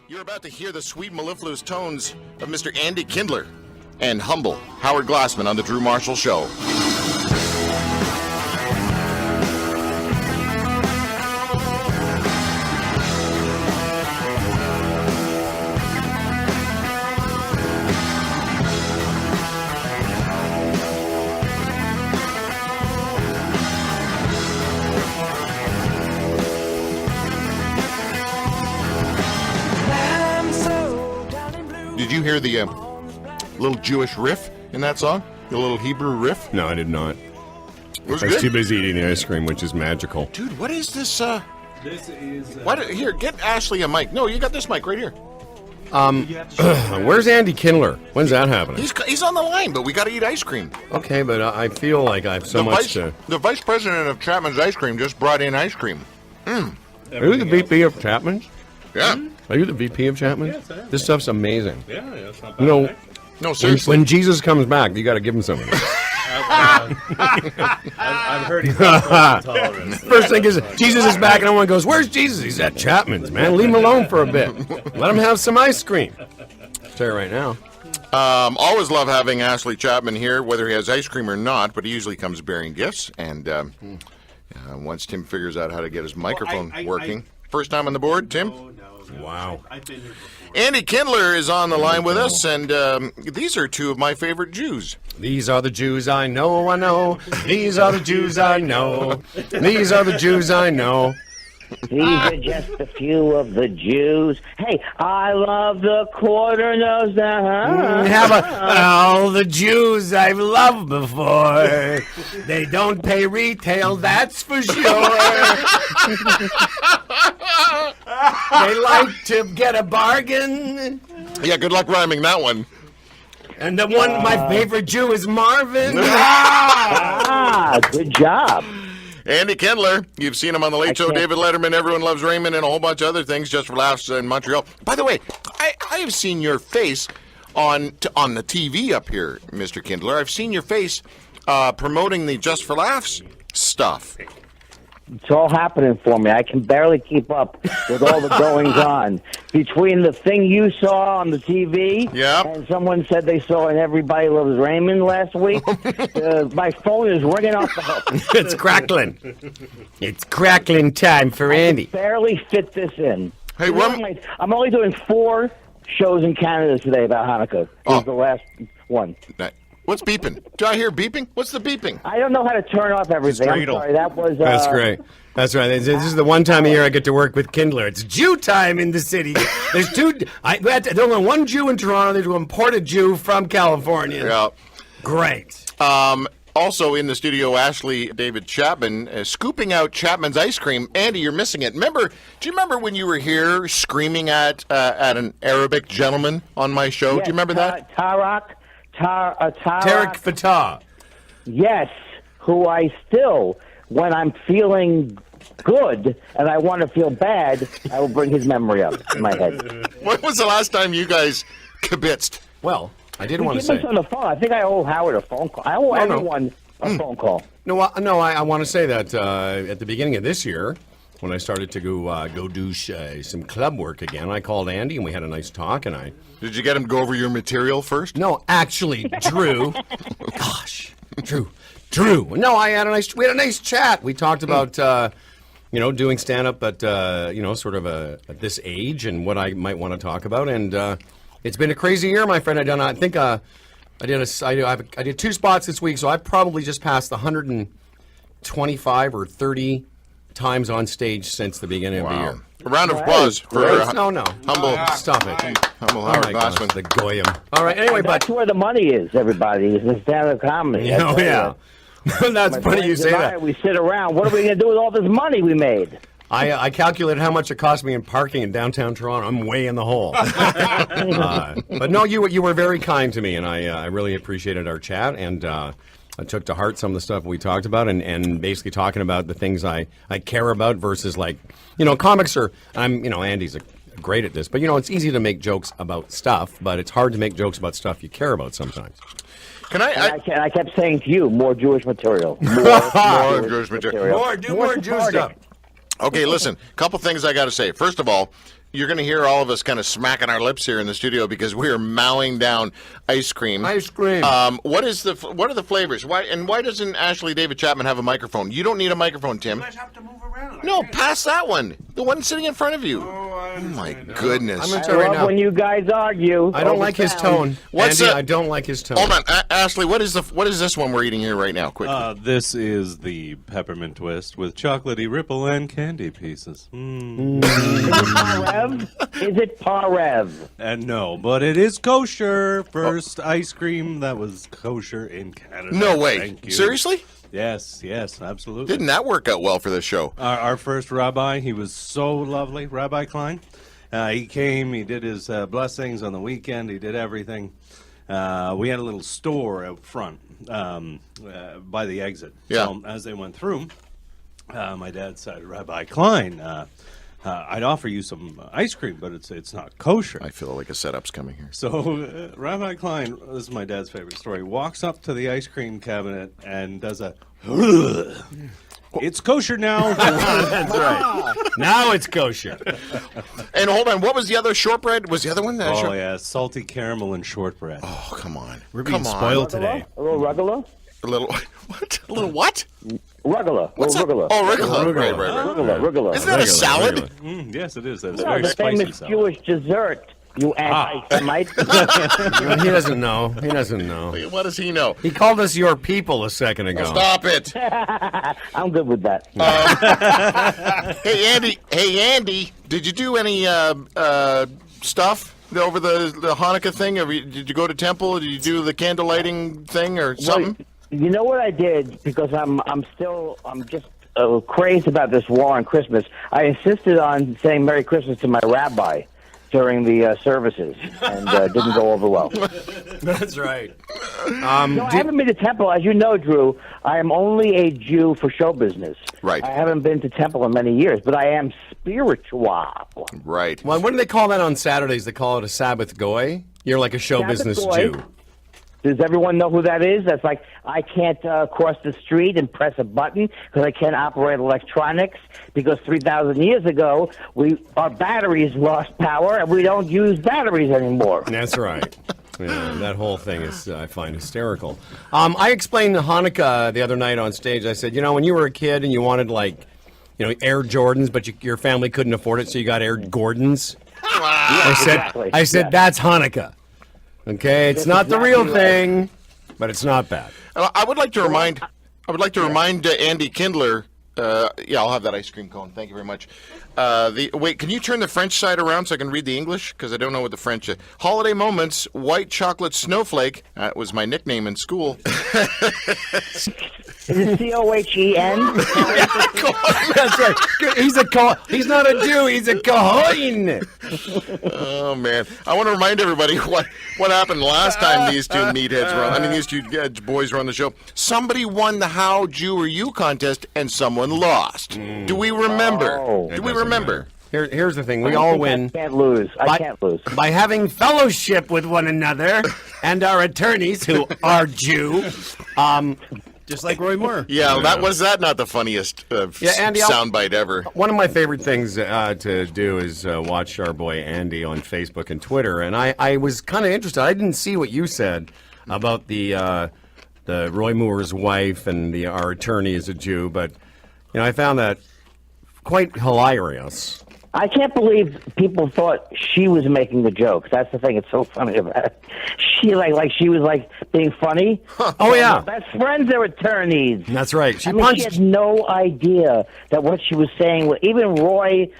You're about to hear the sweet mellifluous tones of Mr. Andy Kindler and humble Howard Glassman on the Drew Marshall Show. Did you hear the little Jewish riff in that song? The little Hebrew riff? No, I did not. It was I was good. too busy eating the ice cream, which is magical. Dude, what is this? This is. Here, get Ashley a mic. No, you got this mic right here. Where's Andy Kindler? When's that happening? He's on the line, but we got to eat ice cream. Okay, but I feel like I have so much to... The vice president of Chapman's Ice Cream just brought in ice cream. Are you the VP of Chapman's? Yeah. Are you the VP of Chapman's? Yes, I am. This stuff's amazing. Yeah, it's not bad. You know, No, when, seriously. when Jesus comes back, you got to give him something. I've heard he's got tolerance. First thing is, Jesus is back, and everyone goes, "Where's Jesus?" He's at Chapman's, man. Leave him alone for a bit. Let him have some ice cream. I'll tell you right now. Always love having Ashley Chapman here, whether he has ice cream or not, but he usually comes bearing gifts. And once Tim figures out how to get his microphone working. First time on the board, Tim? No. Wow. I've been here before. Andy Kindler is on the line with us, and these are two of my favorite Jews. These are the Jews I know, I know. These are the Jews I know. These are the Jews I know. These are just a few of the Jews. Hey, I love the quarter nose. All the Jews I've loved before. They don't pay retail, that's for sure. They like to get a bargain. Yeah, good luck rhyming that one. And the one, my favorite Jew is Marvin. Good job. Andy Kindler, you've seen him on The Late Show, David Letterman, Everyone Loves Raymond, and a whole bunch of other things, Just for Laughs in Montreal. By the way, I have seen your face on the TV up here, Mr. Kindler. I've seen your face promoting the Just for Laughs stuff. It's all happening for me. I can barely keep up with all the goings on. Between the thing you saw on the TV and someone said they saw in Everybody Loves Raymond last week, my phone is ringing off the hook. It's crackling. It's crackling time for Andy. Barely fit this in. Hey, I'm only doing 4 shows in Canada today about Hanukkah. This is the last one. What's beeping? Do I hear beeping? What's the beeping? I don't know how to turn off everything. I'm sorry. That was. That's great. That's right. This is the one time a year I get to work with Kindler. It's Jew time in the city. There's there's only one Jew in Toronto. There's an imported Jew from California. Yeah. Great. Also in the studio, Ashley David Chapman, scooping out Chapman's ice cream. Andy, you're missing it. Do you remember when you were here screaming at an Arabic gentleman on my show? Yes, Do you remember that? Tarek Fatah. Yes, who I still, when I'm feeling good and I want to feel bad, I will bring his memory up in my head. When was the last time you guys kibitzed? Well, I did We want to keep say. us on the phone. I think I owe Howard a phone call. I owe everyone a phone call. No, I want to say that at the beginning of this year, when I started to go do some club work again, I called Andy and we had a nice talk. And Did you get him to go over your material first? no, actually, Drew. Gosh, Drew. No, we had a nice chat. We talked about doing stand up at sort of at this age and what I might want to talk about. And it's been a crazy year, my friend. I did 2 spots this week, so I probably just passed the 125 or 30 times on stage since the beginning of the year. A round of applause for No. humble, Stop it. humble Howard God, Glassman. the goyim. All right, anyway, That's where the money is, everybody. Is the stand-up comedy. Oh, yeah. That's funny you say that. We sit around. What are we going to do with all this money we made? I calculated how much it cost me in parking in downtown Toronto. I'm way in the hole. But no, you were very kind to me, and I really appreciated our chat, and I took to heart some of the stuff we talked about, and basically talking about the things I care about versus comics are. Andy's great at this, but it's easy to make jokes about stuff, but it's hard to make jokes about stuff you care about sometimes. I kept saying to you, more Jewish material. More Jewish material. More Jewish stuff. Okay, listen, a couple things I got to say. First of all, you're going to hear all of us kind of smacking our lips here in the studio because we are mowing down ice cream. Ice cream. What are the flavors? Why doesn't Ashley David Chapman have a microphone? You don't need a microphone, Tim. You guys have to move around. No, pass that one. The one sitting in front of you. Oh my goodness. I'm I into it right love now. when you guys argue. I don't over like his sound. tone. Andy, I don't like his tone. Hold on, Ashley. What is this one we're eating here right now? Quick. This is the peppermint twist with chocolatey ripple and candy pieces. Parev? Is it Parev? And no, but it is kosher. First ice cream that was kosher in Canada. No way. Thank you. Seriously? Yes, absolutely. Didn't that work out well for this show? Our first rabbi, he was so lovely, Rabbi Klein. He came, he did his blessings on the weekend, he did everything. We had a little store out front by the exit. Yeah. So as they went through, my dad said, Rabbi Klein, I'd offer you some ice cream, but it's not kosher. I feel like a setup's coming here. So Rabbi Klein, this is my dad's favorite story, walks up to the ice cream cabinet and does a, it's kosher now. That's right. Now it's kosher. And hold on, what was the other shortbread? Was the other one? Oh, yeah, salty caramel and shortbread. Oh, come on. We're being spoiled today. A little ruggla? A little what? A little what? Ruggla. What's that? Ruggla. Oh, Rugula. Right. Ruggla. Isn't that a salad? Yes, it is. That's No, very the spicy famous salad. Jewish dessert. You anti-Semite. He doesn't know. He doesn't know. What does he know? He called us your people a second ago. Stop it. I'm good with that. Hey, Andy, did you do any stuff over the Hanukkah thing? Did you go to temple? Did you do the candle lighting thing or something? Well, you know what I did, because I'm just crazed about this war on Christmas. I insisted on saying Merry Christmas to my rabbi during the services, and didn't go over well. That's right. No, I haven't been to temple. As you know, Drew, I am only a Jew for show business. Right. I haven't been to temple in many years, but I am spiritual. Right. Well, what do they call that on Saturdays? They call it a Sabbath goy. You're like a show Sabbath business goy. Jew. Does everyone know who that is? That's like, I can't cross the street and press a button because I can't operate electronics because 3,000 years ago, our batteries lost power and we don't use batteries anymore. That's right. Yeah, that whole thing is, I find hysterical. I explained Hanukkah the other night on stage. I said, when you were a kid and you wanted, Air Jordans, but your family couldn't afford it, so you got Air Gordons. Exactly. I said, that's Hanukkah. Okay, it's not the real thing, but it's not bad. I would like to remind Andy Kindler. I'll have that ice cream cone. Thank you very much. Wait, can you turn the French side around so I can read the English? Because I don't know what the French is. Holiday Moments, White Chocolate Snowflake. That was my nickname in school. Is it C-O-H-E-N? That's right. He's not a Jew. He's a Kohen. Oh man, I want to remind everybody what happened last time these two meatheads were on. These two boys were on the show. Somebody won the How Jew Are You contest, and someone lost. Do we remember? Oh. Do we remember? Here's the thing. We all win. I can't lose. I can't lose. By having fellowship with one another and our attorneys who are Jew. Just like Roy Moore. Yeah, was that not the funniest Andy, soundbite ever? One of my favorite things to do is watch our boy Andy on Facebook and Twitter, and I was kind of interested. I didn't see what you said about the Roy Moore's wife and our attorney is a Jew, but I found that quite hilarious. I can't believe people thought she was making the jokes. That's the thing. It's so funny about it. She she was being funny. Oh yeah, Best friends are attorneys. That's right. She She punched. had no idea that what she was saying. Even Roy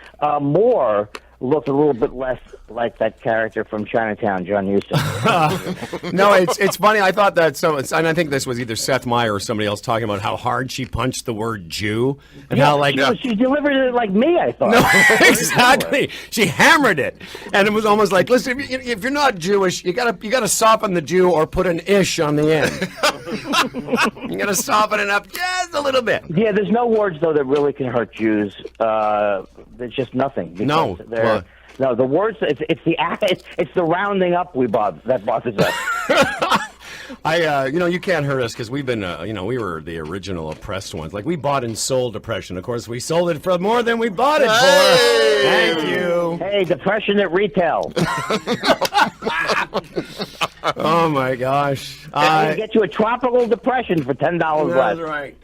Moore looked a little bit less like that character from Chinatown, John Huston. No, it's funny. I thought that and I think this was either Seth Meyer or somebody else talking about how hard she punched the word Jew and how she delivered it like me. I thought. No, exactly. She hammered it, and it was almost like, listen, if you're not Jewish, you gotta soften the Jew or put an ish on the end. You gotta soften it up just a little bit. Yeah, there's no words though that really can hurt Jews. There's just nothing. No. No, the words. It's the rounding up that bothers us. You can't hurt us because we've been, we were the original oppressed ones. Like, we bought and sold depression. Of course, we sold it for more than we bought it for. Thank you. Hey, depression at retail. Oh, my gosh. You can get you a tropical depression for $10 less. That's right.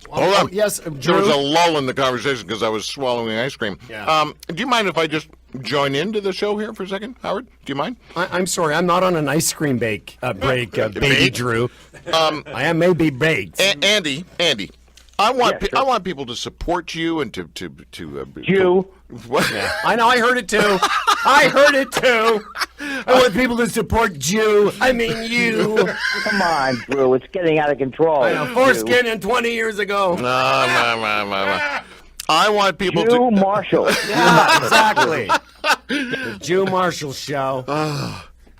Hold on. Yes, There Drew? was a lull in the conversation because I was swallowing ice cream. Yeah. Do you mind if I just join into the show here for a second, Howard? Do you mind? I'm sorry. I'm not on an ice cream break, baby Bake? Drew. I am maybe baked. Andy, I want Yeah, sure. I want people to support you and to Jew. What? I know. I heard it, too. I want people to support Jew. I mean, you. Come on, Drew. It's getting out of control. I know. Foreskin and 20 years ago. No. I want people Jew to. Marshall. Yeah, exactly. The Jew Marshall Show.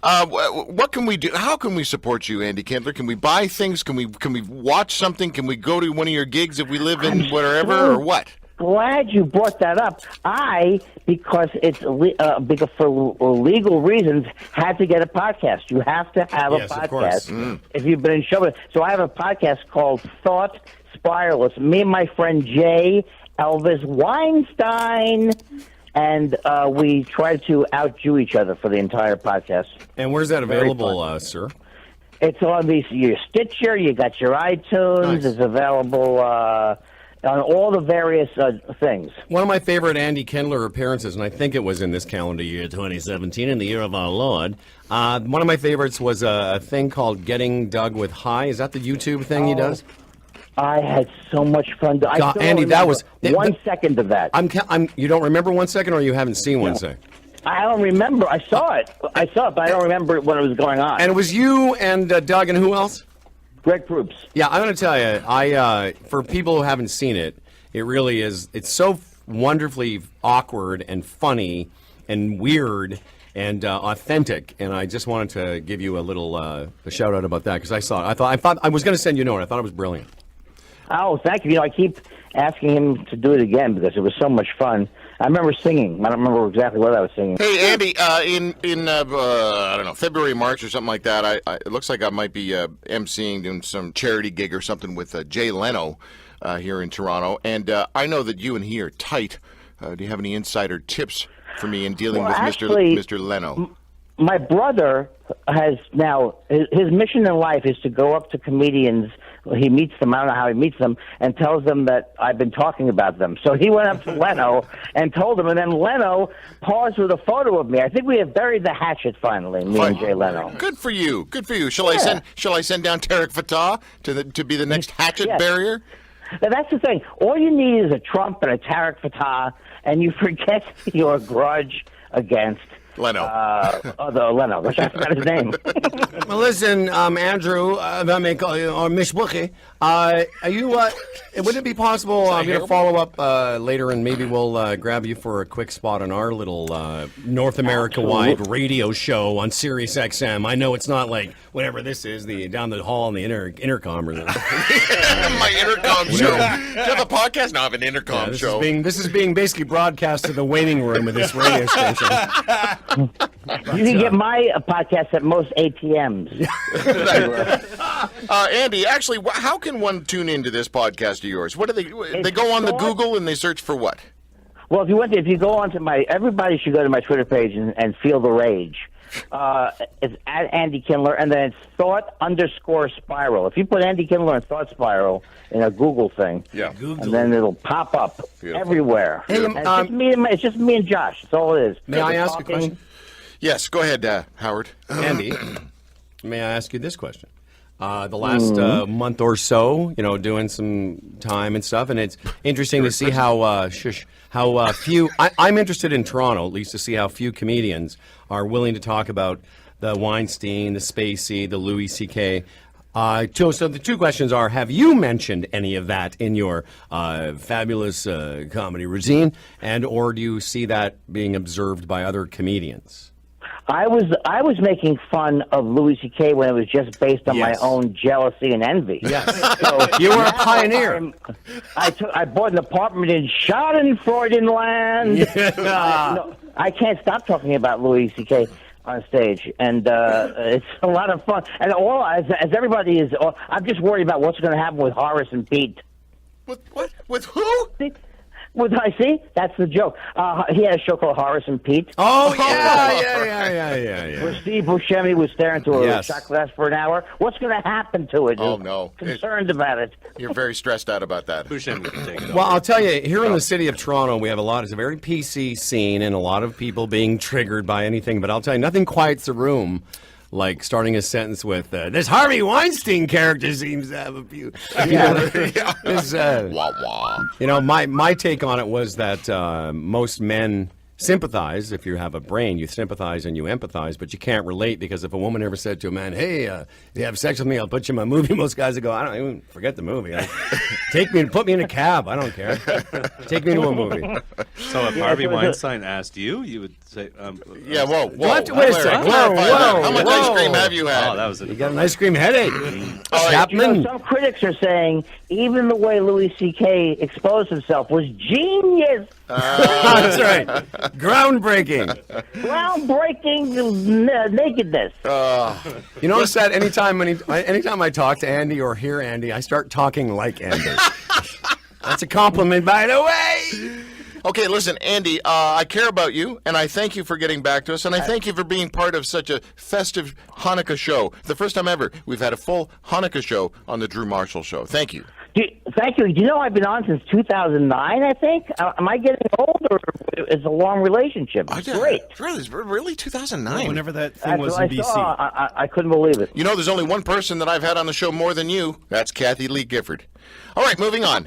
What can we do? How can we support you, Andy Kindler? Can we buy things? Can we watch something? Can we go to one of your gigs if we live in wherever, or what? Glad you brought that up. Because because for legal reasons, had to get a podcast. You have to have Yes, a of course. podcast if you've been in show business. So I have a podcast called Thought Spiral. It's me and my friend Jay Elvis Weinstein, and we try to out-Jew each other for the entire podcast. And where's that available, sir? It's on your Stitcher. You got your iTunes. Nice. It's available on all the various things. One of my favorite Andy Kindler appearances, and I think it was in this calendar year 2017, in the year of our Lord. One of my favorites was a thing called Getting Dug with High. Is that the YouTube thing he does? I had so much fun. I God, still Andy, that was- remember 1 second of that. You don't remember 1 second, or you haven't seen 1 second? I don't remember. I saw it, but I don't remember when it was going on. And it was you and Doug and who else? Greg Proops. Yeah, I'm going to tell you, for people who haven't seen it, it really is, it's so wonderfully awkward and funny and weird and authentic. And I just wanted to give you a little a shout out about that because I saw it. I thought I was going to send you a note. I thought it was brilliant. Oh, thank you. I keep asking him to do it again because it was so much fun. I remember singing. I don't remember exactly what I was singing. Hey, Andy, in I don't know, February, March, or something like that, it looks like I might be emceeing, doing some charity gig or something with Jay Leno here in Toronto. And I know that you and he are tight. Do you have any insider tips for me in dealing with Mr. Leno? My brother has now, his mission in life is to go up to comedians. He meets them, I don't know how he meets them, and tells them that I've been talking about them. So he went up to Leno and told him, and then Leno paused with a photo of me. I think we have buried the hatchet finally, me and Jay Leno. Good for you. Good for you. Shall I send down Tarek Fatah to be the next hatchet barrier? Now, that's the thing. All you need is a Trump and a Tarek Fatah, and you forget your grudge against Leno. Leno. I forgot his name. Well, listen, Andrew, or Mishbuchi, are you, would it be possible, I'm going to follow up later and maybe we'll grab you for a quick spot on our little North America-wide radio show on Sirius XM. I know it's not like whatever this is, the down the hall on the intercom or something. My intercom show. Do you have a podcast? No, I have an intercom show. This is being basically broadcast to the waiting room of this radio station. You can get my podcast at most ATMs. Andy, actually, how can one tune into this podcast of yours? What do they go on the Google and they search for what? Well, if you go onto everybody should go to my Twitter page and feel the rage. It's at Andy Kindler, and then it's Thought_Spiral. If you put Andy Kindler and Thought Spiral in a Google thing, and then it'll pop up everywhere. Hey, And it's just me and Josh. That's all it is. May I ask a question? Yes, go ahead, Howard. Andy, may I ask you this question? The last month or so, doing some time and stuff, and it's interesting to see how few. I'm interested in Toronto, at least, to see how few comedians are willing to talk about the Weinstein, the Spacey, the Louis C.K. So the two questions are: have you mentioned any of that in your fabulous comedy routine, or do you see that being observed by other comedians? I was making fun of Louis C.K. when it was just based on my own jealousy and envy. Yes. So You were a pioneer. I bought an apartment in Schadenfreudenland. Yeah. I can't stop talking about Louis C.K. on stage, and it's a lot of fun. And all as everybody is, I'm just worried about what's going to happen with Horace and Pete. With what? With who? With I see that's the joke. He had a show called Horace and Pete. Oh yeah. Where Steve Buscemi was staring into a Yes. shot glass for an hour. What's going to happen to it? Oh, no. Concerned about it. You're very stressed out about that. Buscemi can take it Well, over. I'll tell you, here in the city of Toronto, we have it's a very PC scene and a lot of people being triggered by anything. But I'll tell you, nothing quiets the room like starting a sentence with, this Harvey Weinstein character seems to have a few. Wah, wah. You know, my take on it was that most men sympathize. If you have a brain, you sympathize and you empathize, but you can't relate because if a woman ever said to a man, hey, if you have sex with me, I'll put you in my movie, most guys would go, I don't even forget the movie. Put me in a cab. I don't care. Take me to a movie. So if Harvey Weinstein asked you, you would say, Yeah, whoa. What? Wait a second. Clarify that. Whoa, How much whoa. ice cream have you had? Oh, that was You got an ice cream headache. You know, some critics are saying even the way Louis C.K. exposed himself was genius. That's right. Groundbreaking. Groundbreaking nakedness. You notice that anytime I talk to Andy or hear Andy, I start talking like Andy. That's a compliment, by the way. Okay, listen, Andy, I care about you, and I thank you for getting back to us, and I thank you for being part of such a festive Hanukkah show. The first time ever we've had a full Hanukkah show on the Drew Marshall Show. Thank you. Thank you. Do you know I've been on since 2009, I think? Am I getting old, or it's a long relationship? It's great. Really? 2009? Whenever that thing That's was what in I BC. saw. I couldn't believe it. You know, there's only one person that I've had on the show more than you. That's Kathy Lee Gifford. All right, moving on.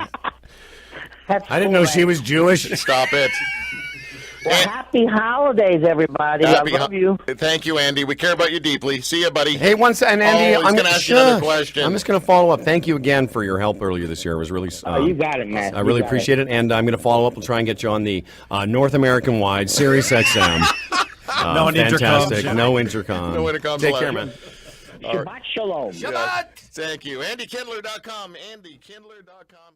I didn't know she was Jewish. Stop it. Well, happy holidays, everybody. I love you. Thank you, Andy. We care about you deeply. See you, buddy. Hey, once and Andy, I'm going to ask you another question. I'm just going to follow up. Thank you again for your help earlier this year. It was really. You got it, man. I really appreciate it, and I'm going to follow up. We'll try and get you on the North American wide Sirius XM. No intercom. Fantastic. No intercom. No intercom's Take allowed. care, man. Shabbat shalom. Thank you. AndyKindler.com. AndyKindler.com.